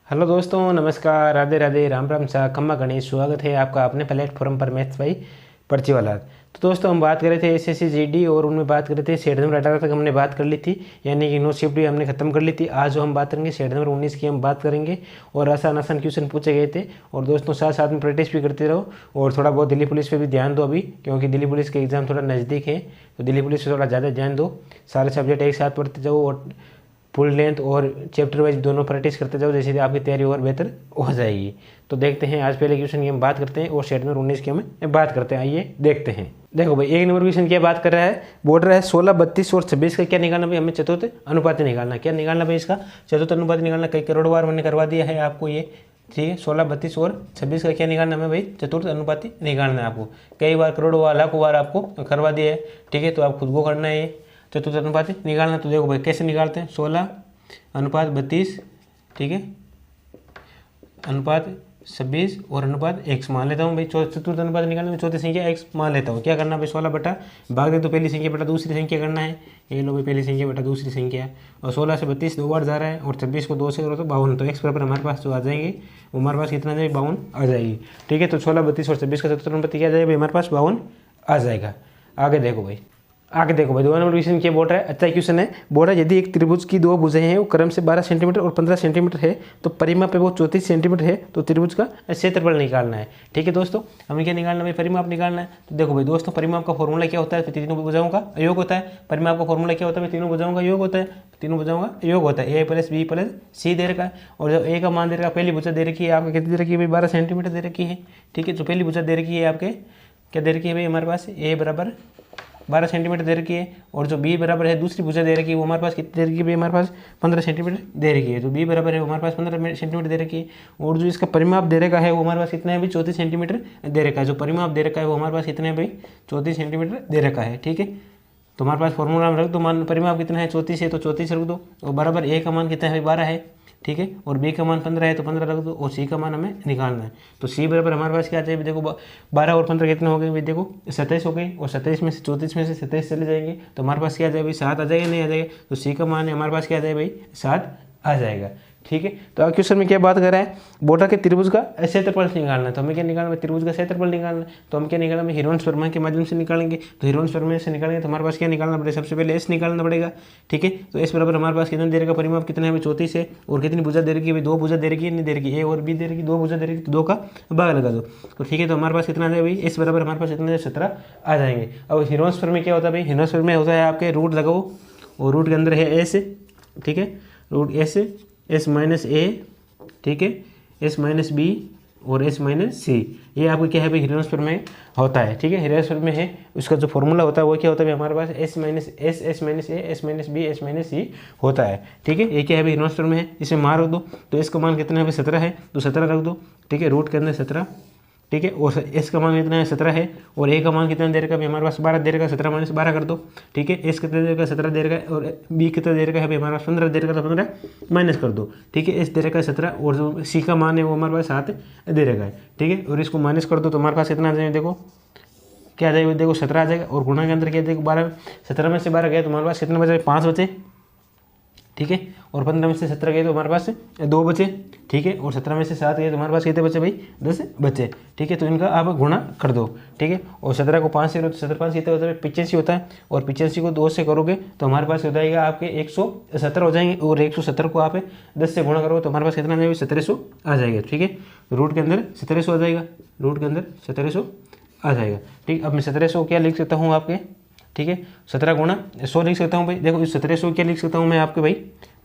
Hello दोस्तों, नमस्कार, राधे राधे, राम राम सा खम्मा गणेश। स्वागत है आपका अपने प्लेटफॉर्म पर मैथ्स भाई पर्ची वाला। तो दोस्तों हम बात कर रहे थे एसएससी जीडी और उनमें बात कर रहे थे सेट नंबर 18 तक हमने बात कर ली थी, यानी कि नो शिफ्ट भी हमने खत्म कर ली थी। आज जो हम बात करेंगे सेट नंबर 19 की हम बात करेंगे और आसान आसान क्वेश्चन पूछे गए थे। और दोस्तों साथ साथ में प्रैक्टिस भी करते रहो और थोड़ा बहुत दिल्ली पुलिस पे भी ध्यान दो अभी, क्योंकि दिल्ली पुलिस के एग्ज़ाम थोड़ा नज़दीक है, तो दिल्ली पुलिस पे थोड़ा ज़्यादा ध्यान दो। सारे सब्जेक्ट एक साथ पढ़ते जाओ और फुल लेंथ और चैप्टर वाइज दोनों प्रैक्टिस करते जाओ, जैसे आपकी तैयारी और बेहतर हो जाएगी। तो देखते हैं, आज पहले क्वेश्चन की हम बात करते हैं और सेट नंबर 19 की हम बात करते हैं। आइए देखते हैं। देखो भाई, एक नंबर क्वेश्चन क्या बात कर रहा है, बोल रहा है 16, 32 और 26 का क्या निकालना भाई, हमें चतुर्थ अनुपात निकालना। क्या निकालना भाई, इसका चतुर्थ अनुपात निकालना। कई करोड़ बार मैंने करवा दिया है आपको ये, ठीक है। 16, 32 और 26 का क्या निकालना हमें भाई, चतुर्थ अनुपाति निकालना है आपको। कई बार, करोड़ों बार, लाखों बार आपको करवा दिया है, ठीक है। तो आप खुद को करना है ये चतुर्थ अनुपाति निकालना। तो देखो भाई कैसे निकालते हैं, 16 अनुपात 32, ठीक है, अनुपात 26 और अनुपात x मान लेता हूँ भाई। चतुर्थ अनुपात निकालने में चौथी संख्या x मान लेता हूँ। क्या करना भाई, 16 बटा भाग दे तो पहली संख्या बटा दूसरी संख्या करना है। ये लो भाई, पहली संख्या बटा दूसरी संख्या। और 16 से 32 दो बार जा रहा है और 26 को 2 से करो तो 52। तो x बराबर हमारे पास जो आ जाएंगे वो हमारे पास कितना जाएगा, 52 आ जाएगी, ठीक है। तो 16, 32 और 26 का चतुर्थ अनुपात क्या जाएगा भाई, हमारे पास 52 आ जाएगा। आगे देखो भाई, दो नंबर क्वेश्चन क्या बोल रहा है, अच्छा क्वेश्चन है। बोल रहा है यदि एक त्रिभुज की दो भुजें हैं वो क्रम से 12 सेंटीमीटर और 15 सेंटीमीटर है, तो परिमाप पे वो 34 सेंटीमीटर है, तो त्रिभुज का क्षेत्रफल निकालना है, ठीक है। दोस्तों हमें क्या निकालना है भाई, परिमाप निकालना है। तो देखो भाई दोस्तों, परिमाप का फॉर्मूला क्या होता है, तीनों भुजाओं का योग होता है। परिमाप का फॉर्मूला क्या होता है, तीनों भुजाओं का योग होता है। तीनों भुजाओं का योग होता है, ए प्लस बी प्लस सी दे रखा है। और जब ए का मान दे रखा है, पहली भुजा दे रखी है आपको कितनी दे रखी है भाई, 12 सेंटीमीटर दे रखी है, ठीक है। तो पहली भुजा दे रखी है आपके, क्या दे रखी है भाई हमारे पास, ए बराबर 12 सेंटीमीटर दे रखी है। और जो बी बराबर है दूसरी भुजा दे रखी है, वो हमारे पास कितनी दे रखी है भाई, हमारे पास 15 सेंटीमीटर दे रखी है। तो बी बराबर है वो हमारे पास 15 सेंटीमीटर दे रखी है। और जो इसका परिमाप दे रखा है वो हमारे पास कितना है भाई, 34 सेंटीमीटर दे रखा है। जो परिमाप दे रखा है वो हमारे पास कितना है भाई, 34 सेंटीमीटर दे रखा है, ठीक है। तो हमारे पास फॉर्मूला में रख दो, मान परिमाप कितना है 34 है, तो 34 रख दो। और बराबर ए का मान कितना है भाई, 12 है, ठीक है। और बी का मान 15 है, तो 15 रख दो। और सी का मान हमें निकालना है। तो सी बराबर हमारे पास क्या आ जाए देखो, 12 और 15 कितने हो गए भाई, देखो 27 हो गए। और 27 में से 34 में से 27 चले जाएंगे, तो हमारे पास क्या आ जाए भाई, 7 आ जाएगा, नहीं आ जाएगा। तो सी का मान है हमारे पास क्या आ जाए भाई, 7 आ जाएगा, ठीक है। तो अब क्वेश्चन में क्या बात कर रहा है, बोला कि त्रिभुज का क्षेत्रफल निकालना है। तो हमें क्या निकालना है, त्रिभुज का क्षेत्रफल निकालना है। तो हम क्या निकालना है, हिरोन्स प्रमेय के माध्यम से निकालेंगे। तो हिरोन्स प्रमेय से निकालेंगे तो हमारे पास क्या निकालना पड़ेगा, सबसे पहले एस निकालना पड़ेगा, ठीक है। तो एस बराबर हमारे पास कितना दे रखा, परिमाप कितना है 34 है। और कितनी भुजा दे रखी है भाई, 2 भुजा दे रखी है, नहीं दे रखी, ए और बी दे रखी, 2 भुजा दे रखी, तो 2 का भाग लगा दो। तो ठीक है, तो हमारे पास कितना आ जाए भाई, एस बराबर हमारे पास कितना 17 आ जाएंगे। अब हिरोन्स प्रमेय क्या होता है भाई, हिरोन्स प्रमेय होता है आपके रूट लगाओ और रूट के अंदर है एस, ठीक है, रूट एस, एस माइनस ए, ठीक है, एस माइनस बी और एस माइनस सी। ये आपको क्या है भाई, हिरोन्स प्रमेय होता है, ठीक है। हिरोन्स प्रमेय है, उसका जो फॉर्मूला होता है वो क्या होता है हमारे पास, S minus S, S minus A, S minus B, S minus C होता है, ठीक है। ये क्या है भाई, हिरोन्स प्रमेय है। इसे मान रख दो, तो इसका मान कितना है भाई, 17 है, तो 17 रख दो, ठीक है। रूट के अंदर 17, ठीक है। और एस का मान कितना है, 17 है। और ए का मान कितना दे रखा है हमारे पास, 12 दे रखा है, 17 माइनस 12 कर दो, ठीक है। एस कितना दे रखा है, 17 दे रखा है। और बी कितना दे रखा है भाई हमारे पास, 15 दे रखा है, तो 15 माइनस कर दो, ठीक है। एस दे रखा है 17 और जो सी का मान है वो हमारे पास 7 दे रखा है, ठीक है। और इसको माइनस कर दो तो हमारे पास कितना आ जाएगा, देखो क्या आ जाएगा, देखो 17 आ जाएगा। और गुणा के अंदर क्या देखो 12, 17 में से 12 गया तो हमारे पास कितने बचे, 5 बचे, ठीक है। और 15 में से 17 गए तो हमारे पास 2 बचे, ठीक है। और 17 में से 7 गए तो हमारे पास कितने बचे भाई, 10 बचे, ठीक है। तो इनका आप गुणा कर दो, ठीक है। और 17 को 5 से करो तो 17 5 कितने होता है, 85 होता है। और 85 को 2 से करोगे तो हमारे पास हो जाएगा आपके 117 हो जाएंगे। और 117 को आप 10 से गुणा करो तो हमारे पास कितना आ जाएगा, 1700 आ जाएगा, ठीक है। रूट के अंदर 1700 आ जाएगा, रूट के अंदर 1700 आ जाएगा, ठीक। अब मैं 1700 क्या लिख सकता हूँ आपके, ठीक है, 17 गुणा 100 लिख सकता हूँ भाई। देखो इस 1700 क्या लिख सकता हूँ मैं आपके भाई,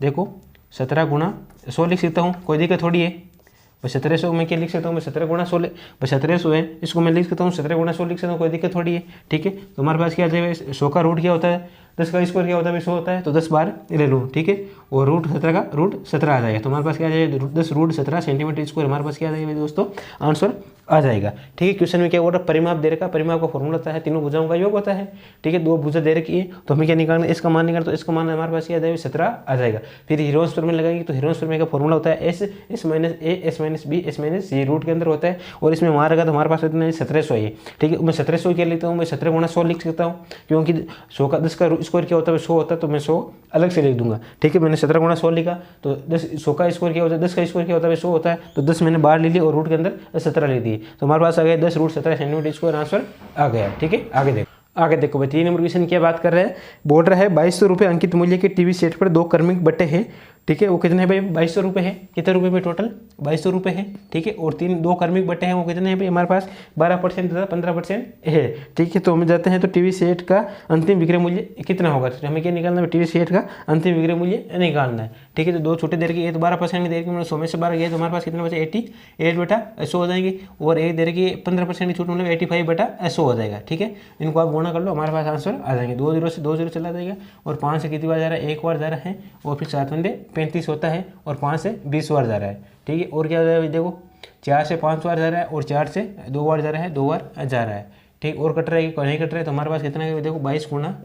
देखो 17 गुणा 100 लिख सकता हूँ, कोई दिक्कत थोड़ी है भाई। 1700 में क्या लिख सकता हूँ मैं, 17 गुणा 100 भाई, 1700 है, इसको मैं लिख सकता हूँ 17 गुणा 100 लिख सकता हूँ, कोई दिक्कत थोड़ी है, ठीक है। तो हमारे पास क्या आ जाएगा, 100 का रूट क्या होता है, 10 का स्क्वायर क्या होता है 100 होता है, तो 10 बार ले लो, ठीक है। और रूट 17 का रूट 17 आ जाएगा। तो हमारे पास क्या आ जाएगा, 10 रूट 17 सेंटीमीटर स्क्वायर हमारे पास क्या आ जाएगा दोस्तों, आंसर आ जाएगा, ठीक है। क्वेश्चन में क्या बोल रहा है, परिमाप दे रखा, परिमाप का फॉर्मूला होता है तीनों भुजाओं का योग होता है, ठीक है। 2 भुजा दे रखी है तो हमें क्या निकालना है, इसका मान निकालना। तो इसका मान हमारे पास क्या आ जाएगा, 17 आ जाएगा। फिर हिरोन्स प्रमेय लगाएंगे तो हिरोन्स प्रमेय का फॉर्मूला होता है S, S minus A, S minus B, S minus C, root के अंदर होता है। और इसमें मान रखा तो हमारे पास इतना 1700 है, ठीक है। मैं 1700 क्या लिखता हूँ, मैं 17 गुणा 100 लिख सकता हूँ, क्योंकि 100 का 10 का स्क्वायर क्या होता है 100 होता है, तो मैं 100 अलग से लिख दूंगा। ठीक है, मैंने 17 गुणा 100 लिखा, तो 100 का स्क्वायर क्या होता है, 10 का स्क्वायर क्या होता है 100 होता है, तो 10 मैंने बाहर ले लिया और रूट के अंदर 17 लिख दिए, तो हमारे पास आ गया 10√17 सेंटीमीटर स्क्वायर आंसर आ गया। ठीक है, आगे देखो भाई 3 नंबर क्वेश्चन क्या बात कर रहे हैं, बोल रहा है 2200 रुपये अंकित मूल्य के टीवी सेट पर 2 क्रमिक बट्टे हैं। ठीक है, वो कितने हैं भाई 2200 रुपये है, कितने रुपये भाई टोटल 2200 रुपये है। ठीक है, और 2 क्रमिक बट्टे हैं, वो कितने हैं भाई हमारे पास 12% तथा 15% है। ठीक है, तो हम जाते हैं तो टीवी सेट का अंतिम विक्रय मूल्य कितना होगा, तो हमें क्या निकालना है, टीवी सेट का अंतिम विक्रय मूल्य निकालना है। ठीक है, तो 2 छोटे देर की, ये तो 12% की देर की, मतलब 100 में से 12 गया तो हमारे पास कितना बचा 88/100 हो जाएंगे, और एक देर की 15% की छूट मतलब 85/100 हो जाएगा। ठीक है, इनको आप गुणा कर लो, हमारे पास आंसर आ जाएंगे। 2 0 से 2 0 चला जाएगा, और 5 से कितनी बार जा रहा है, 1 बार जा रहा है, और फिर 7 बंदे 35 होता है, और 5 से 20 बार जा रहा है। ठीक है, और क्या हो जाएगा देखो 4 से 5 बार जा रहा है, और 4 से 2 बार जा रहा है, 2 बार जा रहा है। ठीक, और कट रहा है नहीं कट रहा है, तो हमारे पास कितना है देखो 22 गुणा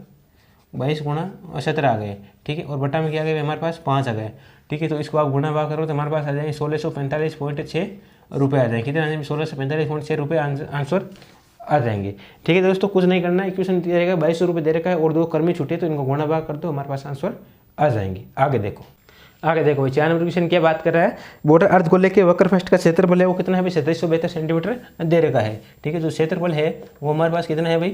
17 आ गए। ठीक है, और बटा में क्या आ गया हमारे पास 5 आ गए। ठीक है, तो इसको आप गुणा भाग करो तो हमारे पास आ जाएंगे 1645.6 रुपये आ जाएंगे। कितने आ जाएंगे 1645.6 रुपये आंसर आ जाएंगे। ठीक है दोस्तों, कुछ नहीं करना है, इक्वेशन दिया रहेगा 2200 रुपये दे रखा है और 2 कर्मी छूटे, तो इनको गुणा भाग कर दो, हमारे पास आंसर आ जाएंगे। आगे देखो भाई 4 नंबर क्वेश्चन क्या बात कर रहा है, बोर्डर अर्ध गोले के वक्र पृष्ठ का क्षेत्रफल है वो कितना है भाई 2772 सेंटीमीटर दे रखा है। ठीक है, जो क्षेत्रफल है वो हमारे पास कितना है भाई,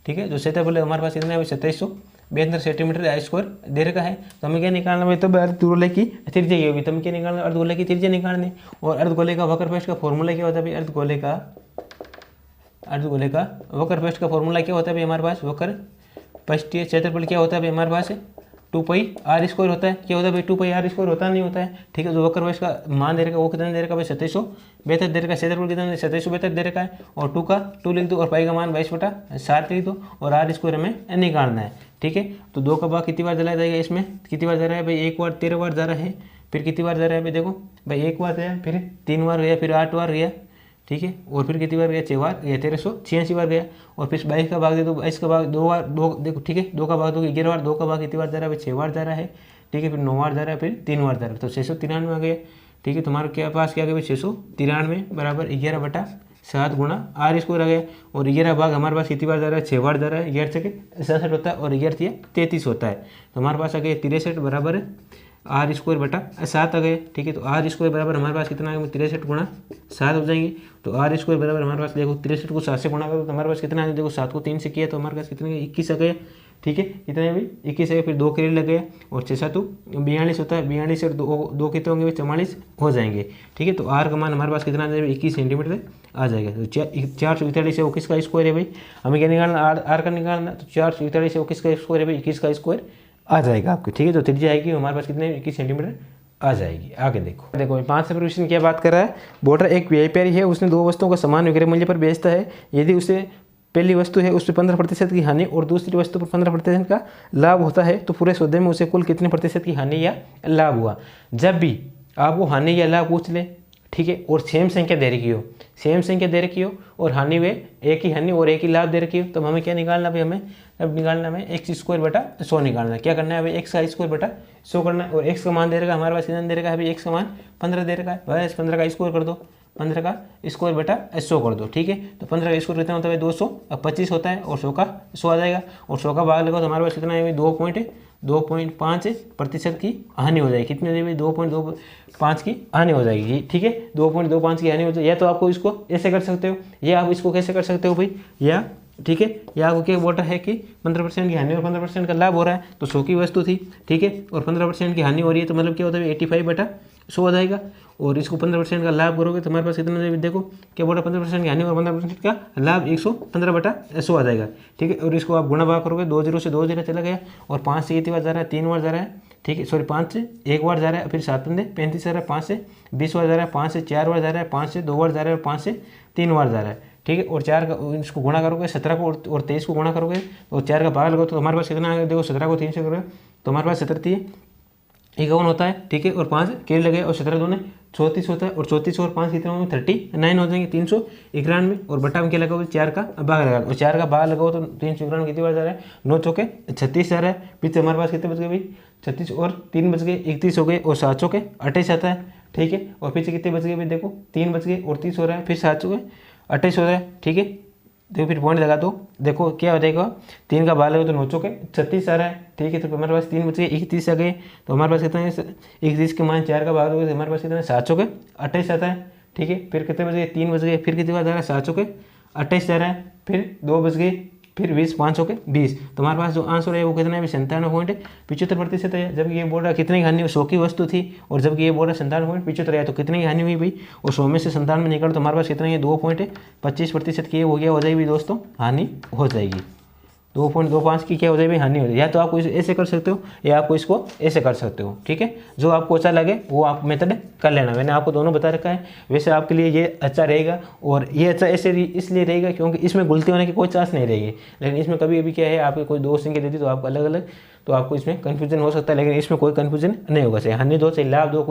ठीक है, जो क्षेत्रफल है हमारे पास कितना है भाई 2772 सेंटीमीटर स्क्वायर दे रखा है। तो हमें क्या निकालना भाई, तब अर्धगोले की त्रिज्या ये होगी, तो हमें क्या निकालना, अर्धगोले की त्रिज्या निकालनी, और अर्धगोले का वक्र पृष्ठ का फॉर्मूला क्या होता है भाई, अर्धगोले का वक्र पृष्ठ का फॉर्मूला क्या होता है भाई हमारे पास, वक्र पृष्ठीय क्षेत्रफल क्या होता है भाई हमारे पास 2πr² होता है। क्या होता है भाई 2πr² होता नहीं होता है। ठीक है, जो वक्र पृष्ठ का मान दे रखा है वो कितना दे रखा है भाई 2772 दे रखा है, क्षेत्रफल कितना 2772 दे रखा है, और 2 का 2 लिख दो, और पाई का मान 22/7 लिख दो, और r² हमें निकालना है। ठीक है, तो 2 का भाग कितनी बार चला जाएगा, इसमें कितनी बार जा रहा है भाई 1 बार 13 बार जा रहा है, फिर कितनी बार जा रहा है भाई देखो भाई 1 बार गया, फिर 3 बार गया, फिर 8 बार गया। ठीक है, और फिर कितनी बार गया 6 बार गया, 1386 बार गया, और फिर 22 का भाग दे दो, 22 का भाग 2 बार 2 देखो। ठीक है, 2 का भाग दो 11 बार, 2 का भाग कितनी बार जा रहा है भाई 6 बार जा रहा है। ठीक है, फिर 9 बार जा रहा है, फिर 3 बार जा रहा है, तो 693 आ गया। ठीक है, तुम्हारे क्या पास क्या आ गया भाई 693 बराबर 11/7 गुणा r² आ गया, और 11 भाग हमारे पास कितनी बार जा रहा है 6 बार जा रहा है, 11 से 67 होता है, और 11 33 होता है, तो हमारे पास आ गया 63 बराबर r²/7 आ गए। ठीक है, तो r² बराबर हमारे पास कितना आ गया 63 गुणा 7 हो जाएंगे, तो r² बराबर हमारे पास देखो 63 को 7 से गुणा करो तो हमारे पास कितना है, देखो 7 को 3 से किया तो हमारे पास कितने 21 आ गए। ठीक है, कितने भाई 21 है, फिर 2 के लिए लग गए, और 6 7 42 होता है, 42 और 2 कितने होंगे भाई 44 हो जाएंगे। ठीक है, तो r का मान हमारे पास कितना आ जाएगा 21 सेंटीमीटर आ जाएगा। तो 441 है वो किसका स्क्वायर है भाई, हमें क्या निकालना r का निकालना, तो 441 है वो किसका स्क्वायर है भाई 21 का स्क्वायर आ जाएगा आपके। ठीक है, तो त्रिज्या आएगी हमारे पास कितने 21 सेंटीमीटर आ जाएगी। आगे देखो 5 नंबर क्वेश्चन क्या बात कर रहा है, बोर्डर एक व्यापारी है, उसने 2 वस्तुओं को समान विक्रय मूल्य पर बेचता है, यदि उसे पहली वस्तु है उस पर 15% की हानि और दूसरी वस्तु पर 15% का लाभ होता है, तो पूरे सौदे में उसे कुल कितने प्रतिशत की हानि या लाभ हुआ। जब भी आपको हानि या लाभ पूछ ले, ठीक है, और सेम संख्या दे रखी हो, और हानि वे एक ही हानि और एक ही लाभ दे रखी हो, तो हमें क्या निकालना भाई, हमें अब निकालना है x²/100 निकालना है। क्या करना है भाई x का स्क्वायर/100 करना है, और x का मान दे रखा है हमारे पास कितना दे रखा है भाई x का मान 15 दे रखा है, बस 15 का स्क्वायर कर दो, 15 का स्क्वायर/100 कर दो। ठीक है, तो 15 का स्क्वायर कितना होता है 225 होता है, और 100 का 100 आ जाएगा, और 100 का भाग लगाओ तो हमारे पास कितना है भाई 2.5% की हानि हो जाएगी। कितनी हो जाएगी 2.25 की हानि हो जाएगी। ठीक है, 2.25 की हानि हो जाएगी, या तो आपको इसको ऐसे कर सकते हो, या आप इसको कैसे कर सकते हो भाई, या ठीक है, या आपको क्या बोला है कि 15% की हानि और 15% का लाभ हो रहा है, तो 100 की वस्तु थी। ठीक है, और 15% की हानि हो रही है, तो मतलब क्या होता है 85/100 हो जाएगा, और इसको 15% का लाभ करोगे तो हमारे पास कितना देखो क्या बोला 15% की हानि और 15% का लाभ 115/100 आ जाएगा। ठीक है, और इसको आप गुणा भाग करोगे, 2 0 से 2 0 चला गया, और 5 से कितनी बार जा रहा है 3 बार जा रहा है। ठीक है, सॉरी 5 से 1 बार जा रहा है, फिर 7 35 जा रहा है, 5 से 20 बार जा रहा है, 5 से 4 बार जा रहा है, 5 से 2 बार जा रहा है, और 5 से 3 बार जा रहा है। ठीक है, और 4 का इसको गुणा करोगे 17 को और 23 को गुणा करोगे, और 4 का भाग लगाओ तो हमारे पास कितना आएगा देखो 17 को 3 से करोगे तो हमारे पास 17 51 होता है। ठीक है, और 5 के लगे, और 17 2 34 होता है, और 34 और 5 कितने होंगे 39 हो जाएंगे, 391, और बटा में क्या लगाओगे 4 का भाग लगाओ, और 4 का भाग लगाओ तो 391 कितनी बार जा रहा है 9 चौके 36 जा रहा है। पीछे हमारे पास कितने बच गए भाई 36 और 3 बच गए 31 हो गए, और 7 चौके 28 आता है। ठीक है, और पीछे कितने बच गए भाई देखो 3 बच गए और 30 हो रहा है, फिर 7 चौके 28 हो रहा है। ठीक है, देखो फिर पॉइंट लगा दो, देखो क्या हो जाएगा, 3 का भाग लगे तो 9 चौके 36 आ रहा है, ठीक है। तो हमारे पास 3 बच गए, 31 आ गए, तो हमारे पास कितना है 31 के मान 4 का भाग लोगे तो हमारे पास कितना है 7 चौके 28 आता है, ठीक है। फिर कितने बच गए, 3 बच गए, फिर कितने बार जा रहा है 7 चौके 28 जा रहा है, फिर 2 बच गए, फिर 20 5 चौके 20, तो हमारे पास जो आंसर है वो कितना है 97.75% है। जबकि ये बोल रहा कितनी हानि 100 की वस्तु थी, और जबकि ये बोल रहा 97.75 है, तो कितनी की हानि हुई भाई, और 100 में से 97 निकल तो हमारे पास कितना है 2.25% की हो गया, हो जाएगी दोस्तों हानि हो जाएगी। 2.25 की क्या हो जाएगी हानि हो जाएगी। या तो आपको ऐसे कर सकते हो या आपको इसको ऐसे कर सकते हो, ठीक है। जो आपको अच्छा लगे वो आप मेथड कर लेना, मैंने आपको दोनों बता रखा है। वैसे आपके लिए ये अच्छा रहेगा, और ये अच्छा ऐसे इसलिए रहेगा क्योंकि इसमें गलती होने की कोई चांस नहीं रहेगी। लेकिन इसमें कभी कभी क्या है, आपके कोई दो संख्या देती तो आपको अलग अलग, तो आपको इसमें कन्फ्यूजन हो सकता है, लेकिन इसमें कोई कन्फ्यूजन नहीं होगा। चाहे हानि दो, चाहे लाभ दो,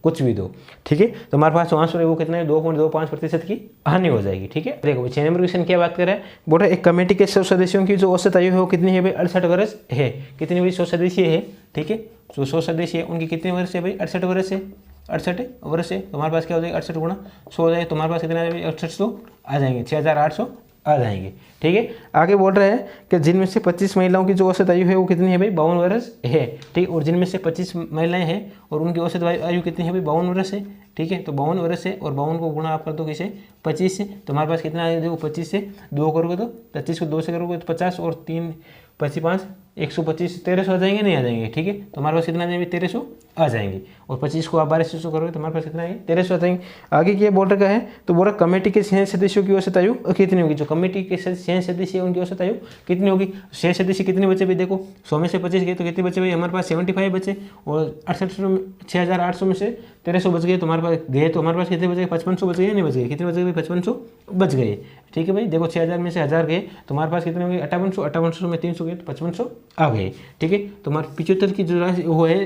कुछ भी दो, ठीक है। तो हमारे पास आंसर है वो कितना है 2.25% की हानि हो जाएगी, ठीक है। देखो 6 नंबर क्वेश्चन क्या बात कर रहा है, बोल रहा है एक कमेटी के सब सदस्यों की जो औसत आयु है वो कितनी है भाई 68 वर्ष है। कितनी भाई 100 सदस्य है, ठीक है। जो 100 सदस्य है उनकी कितने वर्ष है भाई 68 वर्ष है, 68 वर्ष है। तो हमारे पास क्या हो जाएगा 68 गुणा 100 हो जाएगा, तो हमारे पास कितना आ जाएगा 6800 आ जाएंगे, 6800 आ जाएंगे, ठीक है। आगे बोल रहा है कि जिनमें से 25 महिलाओं की जो औसत आयु है वो कितनी है भाई 52 वर्ष है, ठीक। और जिनमें से 25 महिलाएं हैं और उनकी औसत आयु कितनी है भाई 52 वर्ष है, ठीक है। तो 52 वर्ष है, और 52 को गुणा आप कर दो किसे 25 से, तो हमारे पास कितना आएगा देखो 25 से 2 करोगे तो 25 को 2 से करोगे तो 50, और 3 25 5 125 1300 आ जाएंगे, नहीं आ जाएंगे, ठीक है। तो हमारे पास कितना आ जाएंगे 1300 आ जाएंगे, और 25 को आप 1200 करोगे तो हमारे पास कितना आएंगे 1300 आ जाएंगे। आगे क्या बोल रखा है, तो बोला कमेटी के 6 सदस्यों की औसत आयु कितनी होगी। जो कमेटी के 6 सदस्य है उनकी औसत आयु कितनी होगी। 6 सदस्य कितने बचे भाई, देखो 100 में से 25 गए तो कितने बचे भाई हमारे पास 75 बचे, और 6800 में से 1300 बच गए, तो हमारे पास गए तो हमारे पास कितने बच गए 5500 बच गए, नहीं बच गए, कितने बच गए भाई 5500 बच गए, ठीक है भाई। देखो 6000 में से 1000 गए तो हमारे पास कितने हो गए 5800, 5800 में 300 गए तो 5500 आ गए, ठीक है। तो हमारे 75 की जो राशि वो है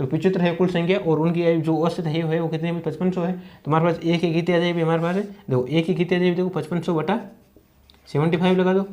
75 है कुल संख्या, और उनकी जो औसत है वो कितने में 5500 है। तो हमारे पास एक कितनी आ जाएगी हमारे पास, देखो एक ही कितनी आ जाएगी, देखो 5500 बटा 75 लगा दो,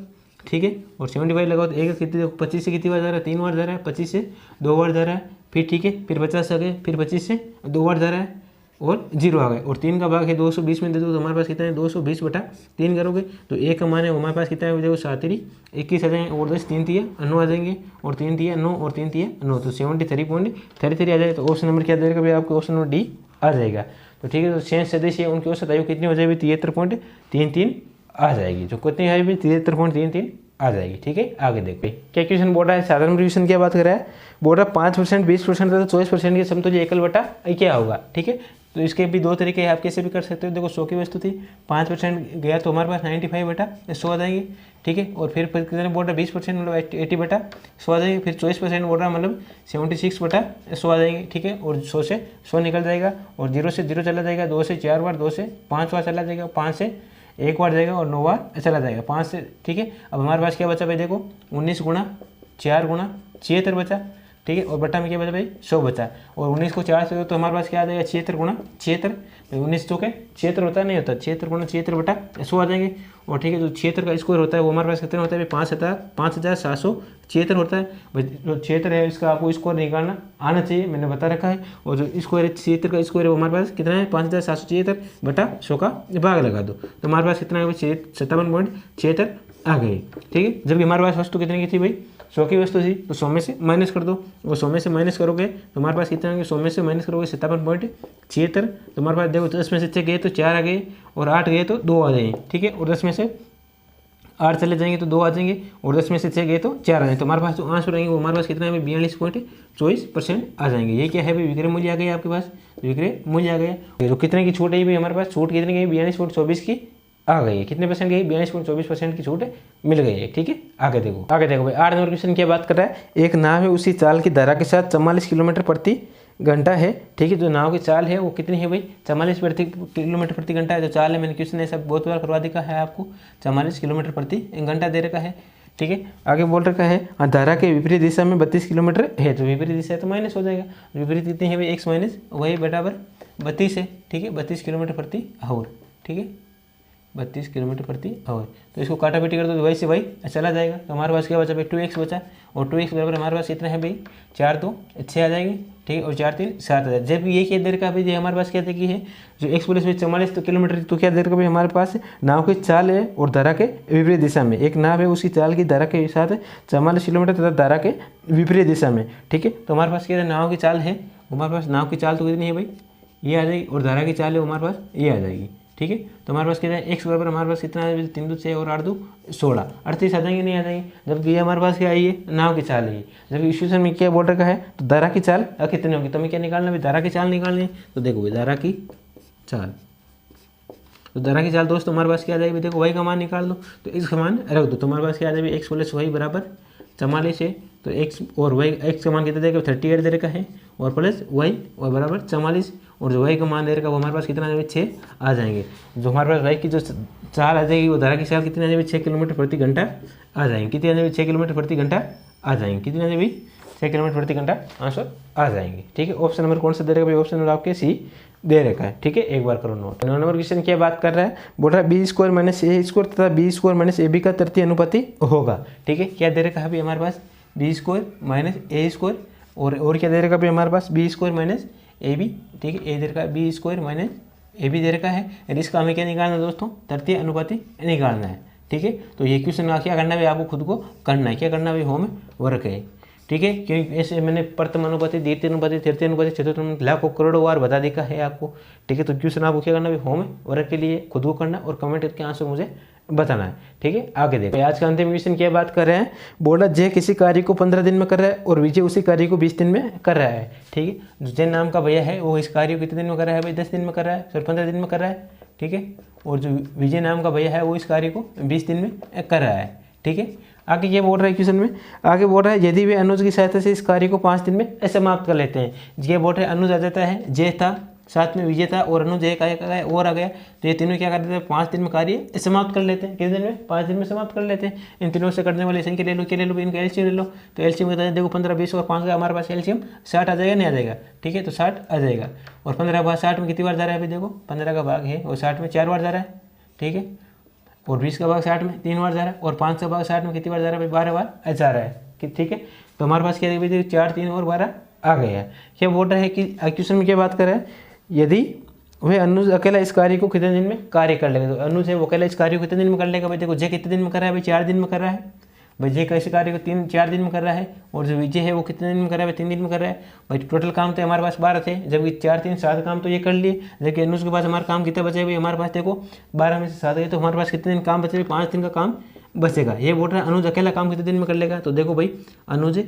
ठीक है। और 75 लगाओ तो एक कितनी, देखो 25 से कितनी बार जा रहा है 3 बार जा रहा है, 25 से 2 बार जा रहा है, फिर ठीक है, फिर 50 आ गए, फिर 25 से 2 बार जा रहा है, और 0 आ गए, और 3 का भाग है 220 में दे दो तो हमारे पास कितना है 220 बटा 3 करोगे तो एक का मान है हमारे पास कितना है देखो 7 3 21 आ जाएंगे, और 10 3 तिया 9 आ जाएंगे, और 3 तिया 9 और 3 तिया 9, तो 73.33 आ जाएगा। तो ऑप्शन नंबर क्या देगा भाई आपको, ऑप्शन नंबर डी आ जाएगा। तो ठीक है, तो 6 सदस्य उनकी औसत आयु कितनी हो जाएगी 73.33 आ जाएगी, जो कितनी है भाई 73.33 आ जाएगी, ठीक है। आगे देखो क्या क्वेश्चन बोल रहा है, साधारण क्वेश्चन क्या बात कर रहा है, बोल रहा है 5% 20% तथा 24% के समतुल्य एकल बटा क्या होगा, ठीक है। तो इसके भी दो तरीके हैं, आप कैसे भी कर सकते हो। देखो 100 की वस्तु थी 5% गया तो हमारे पास 95 बटा 100 आ जाएंगे, ठीक है। और फिर कितने बोल रहा है 20% मतलब 80 बटा 100 आ जाएंगे, फिर 24% बोल रहा है मतलब 76 बटा 100 आ जाएंगे, ठीक है। और 100 से 100 निकल जाएगा, और 0 से 0 चला जाएगा, 2 से 4 बार, 2 से 5 बार चला जाएगा, 5 से 1 बार जाएगा, और 9 बार चला जाएगा 5 से, ठीक है। अब हमारे पास क्या बचा भाई, देखो 19 गुणा 4 गुणा 76 बचा, ठीक है। और बटा में क्या बचा भाई 100 बचा, और 19 को 4 से तो हमारे पास क्या आ जाएगा 76 गुणा 76, 19 चौके 76 होता है, नहीं होता 76 गुणा 76 बटा 100 आ जाएंगे। और ठीक है, जो 76 का स्क्वायर होता है वो हमारे पास कितना होता है 5776 होता है भाई। जो 76 है इसका आपको स्क्वायर निकालना आना चाहिए, मैंने बता रखा है। और जो स्क्वायर है 76 का स्क्वायर है वो हमारे पास कितना है 5776 बटा 100 का भाग लगा दो, तो हमारे पास कितना है 57.76 आ गई, ठीक है। जबकि हमारे पास वस्तु कितने की थी भाई 100 की वस्तु थी, तो 100 में से माइनस कर दो, और 100 में से माइनस करोगे तो हमारे पास कितना है 100 में से माइनस करोगे 57.76, तो हमारे पास देखो 10 में से 6 गए तो 4 आ गए, और 8 गए तो 2 आ जाएंगे, ठीक है। और 10 में से 8 चले जाएंगे तो 2 आ जाएंगे, और 10 में से 6 गए तो 4 आ जाएंगे। तो हमारे पास जो आंसर रहेंगे वो हमारे पास कितना है 42.24% आ जाएंगे। ये क्या है भाई विक्रय मूल्य आ गया आपके पास, विक्रय मूल्य आ गया। तो कितने की छूट है भाई हमारे पास, छूट कितनी गई 42.24 की आ गई है, कितने परसेंट गई 42.24% की छूट मिल गई है, ठीक है। आगे देखो भाई 8 नंबर क्वेश्चन क्या बात कर रहा है, एक नाव है उसी चाल की धारा के साथ 44 किलोमीटर प्रति घंटा है, ठीक है। जो नाव की चाल है वो कितनी है भाई 44 किलोमीटर प्रति घंटा है। जो चाल है मैंने क्वेश्चन ऐसा बहुत बार करवा दिया है आपको, 44 किलोमीटर प्रति घंटा दे रखा है, ठीक है। आगे बोल रखा है धारा के विपरीत दिशा में 32 किलोमीटर है, तो विपरीत दिशा है तो माइनस हो जाएगा। विपरीत कितनी है भाई x माइनस वही बराबर 32 है, ठीक है। 32 किलोमीटर प्रति आवर, ठीक है, 32 किलोमीटर प्रति आवर। तो इसको काटा पीटी कर दो तो वही से वही चला जाएगा। तो हमारे पास क्या बचा भाई 2x बचा, और 2x बराबर हमारे पास कितना है भाई 4 तो 6 आ जाएगी, ठीक है, और 4 3 7,000। जब ये क्या देर का भाई हमारे पास क्या देखी है, जो x प्लस 44 किलोमीटर, तो क्या देर का भाई हमारे पास नाव की चाल है और धारा के विपरीत दिशा में। एक नाव है, उसकी चाल की धारा के साथ 44 किलोमीटर तथा धारा के विपरीत दिशा में। ठीक है, तो हमारे पास क्या है, नाव की चाल है, हमारे पास नाव की चाल तो कितनी है भाई, ये आ जाएगी, और धारा की चाल है हमारे पास ये आ जाएगी। ठीक है, तो हमारे पास कितना है, x बराबर हमारे पास कितना है, 3 2 6 और 8 2 16, 38 आ जाएंगे, नहीं आ जाएंगे। जबकि ये हमारे पास क्या आई है, नाव की चाल है। जबकि इक्वेशन में क्या बोल रखा है, तो धारा की चाल कितनी होगी, तो हमें क्या निकालना है, धारा की चाल निकालनी है। तो देखो भाई धारा की चाल, तो धारा की चाल दोस्तों हमारे पास क्या आ जाएगी, देखो वाई का मान निकाल दो, तो x का मान रख दो, तो हमारे पास क्या आ जाएगी, x प्लस वाई बराबर 44 है। तो x और y, x का मान कितना देगा, 38 दे रखा है, और प्लस y बराबर 44, और जो y का मान दे रखा वो हमारे पास कितना आ जाएगा, 6 आ जाएंगे। जो हमारे पास y की जो चाल आ जाएगी, वो धारा की चाल कितनी आ जाएगी, 6 किलोमीटर प्रति घंटा आ जाएंगे। कितनी आ जाएगी, 6 किलोमीटर प्रति घंटा आ जाएंगे। कितनी आ जाएगी, 6 किलोमीटर प्रति घंटा आंसर आ जाएंगे। ठीक है, ऑप्शन नंबर कौन सा दे रखा है, ऑप्शन नंबर आपके सी दे रखा है। ठीक है, एक बार करो नोट। 9 नंबर क्वेश्चन क्या बात कर रहा है, बोल रहा है B square minus A square तथा B square minus A B का तृतीय अनुपाती होगा। ठीक है, क्या दे रखा है अभी हमारे पास, B square minus A square, और क्या दे रखा है हमारे पास, B square minus A B. ठीक है, ए दे रखा है B square minus A B दे रखा है, और इसका हमें क्या निकालना है दोस्तों, तृतीय अनुपाती निकालना है। ठीक है, तो ये क्वेश्चन क्या करना है, आपको खुद को करना है, क्या करना है, होम वर्क है। ठीक है, क्योंकि ऐसे मैंने प्रथम अनुपाति, द्वितीय अनुपाति, तृतीय अनुपाति, चतुर्थ अनुपाति, लाखों करोड़ों बार बता देखा है आपको। ठीक है, तो क्वेश्चन आपको क्या करना है, होम वर्क के लिए खुद को करना और कमेंट करके आंसर मुझे बताना है। ठीक है, आगे देखो आज का अंतिम क्वेश्चन क्या बात कर रहे हैं, बोला जय किसी कार्य को 15 दिन में कर रहा है और विजय उसी कार्य को 20 दिन में कर रहा है। ठीक है, जय नाम का भैया है वो इस कार्य को कितने दिन में कर रहा है भाई, 10 दिन में कर रहा है, सर 15 दिन में कर रहा है। ठीक है, और जो विजय नाम का भैया है वो इस कार्य को 20 दिन में कर रहा है। ठीक है, आगे ये बोल रहा है क्वेश्चन में, आगे बोल रहा है यदि वे अनुज की सहायता से इस कार्य को 5 दिन में समाप्त कर लेते हैं। ये बोल रहे हैं अनुज आ जाता है, जय था, साथ में विजय था, और अनुज एक और आ गया, तो ये तीनों क्या कर देते हैं, 5 दिन में कार्य समाप्त कर लेते हैं। कितने दिन में, 5 दिन में समाप्त कर लेते हैं। इन तीनों से करने वाले संख्या ले लो, क्या ले लो, इनका एलसीएम ले लो। तो एलसीएम बताया देखो 15 20 और 5 का हमारे पास एलसीएम 60 आ जाएगा, नहीं आ जाएगा। ठीक है, तो 60 आ जाएगा, और 15 भाग 60 में कितनी बार जा रहा है अभी देखो, 15 का भाग है और 60 में 4 बार जा रहा है। ठीक है, और 20 का भाग 60 में 3 बार जा रहा है, और 5 का भाग 60 में कितनी बार जा रहा है भाई, 12 बार जा रहा है। ठीक है, तो हमारे पास क्या है, 4 3 और 12 आ गया है। क्या बोल रहा है कि क्वेश्चन में क्या बात कर रहा है, यदि वह अनुज अकेला इस कार्य को कितने दिन में कार्य कर लेगा, तो अनुज है वो अकेला इस कार्य को कितने दिन में कर लेगा भाई, देखो जय कितने दिन में कर रहा है भाई, 4 दिन में कर रहा है भाई, जय कैसे कार्य को 4 दिन में कर रहा है, और जो विजय है वो कितने दिन में कर रहा है भाई, 3 दिन में कर रहा है भाई। टोटल काम तो हमारे पास 12 थे, जबकि 4 3 7 काम तो ये कर लिए, जबकि अनुज के पास हमारा काम कितना बचे भाई, हमारे पास देखो 12 में से 7 गए, तो हमारे पास कितने दिन काम बचे, 5 दिन का काम बचेगा। ये बोल रहा है अनुज अकेला काम कितने दिन में कर लेगा, तो देखो भाई अनुज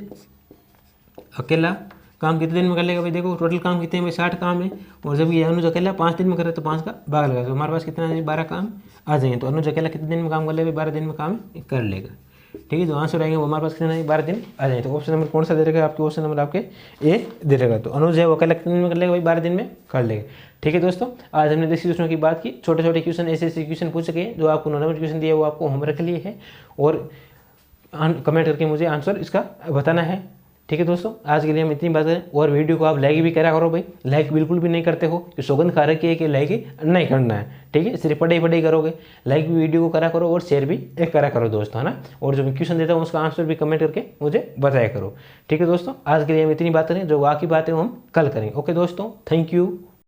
अकेला काम कितने दिन में कर लेगा भाई, देखो टोटल काम कितने में 60 काम है, और जब ये अनुज अकेला 5 दिन में करे तो 5 का भाग लगा, तो हमारे पास कितना है 12 काम आ जाएंगे। तो अनुज अकेला कितने दिन में काम कर लेगा, 12 दिन में काम कर लेगा। ठीक है, जो आंसर आएंगे वो हमारे पास कितना है, 12 दिन आ जाएंगे। तो ऑप्शन नंबर कौन सा दे रहेगा आपके, ऑप्शन नंबर आपके ए दे रहेगा। तो अनुज है वो अकेला कितने दिन में कर लेगा भाई, 12 दिन में कर लेगा। ठीक है दोस्तों, आज हमने 10 क्वेश्चनों की बात की, छोटे छोटे क्वेश्चन ऐसे क्वेश्चन पूछ सके, जो आपको 9 नंबर क्वेश्चन दिया वो आपको होमवर्क के लिए है, और कमेंट करके मुझे आंसर इसका बताना है। ठीक है दोस्तों, आज के लिए हम इतनी बात करें, और वीडियो को आप लाइक भी करा करो भाई, लाइक बिल्कुल भी नहीं करते हो कि सौगंध खा रखी है कि लाइक नहीं करना है। ठीक है, सिर्फ पढ़ाई करोगे, लाइक भी वीडियो को करा करो और शेयर भी करा करो दोस्तों, है ना। और जो क्वेश्चन देता हूँ उसका आंसर भी कमेंट करके मुझे बताया करो। ठीक है दोस्तों, आज के लिए हम इतनी बात करें, जो बाकी बातें हम कल करेंगे। ओके दोस्तों, थैंक यू।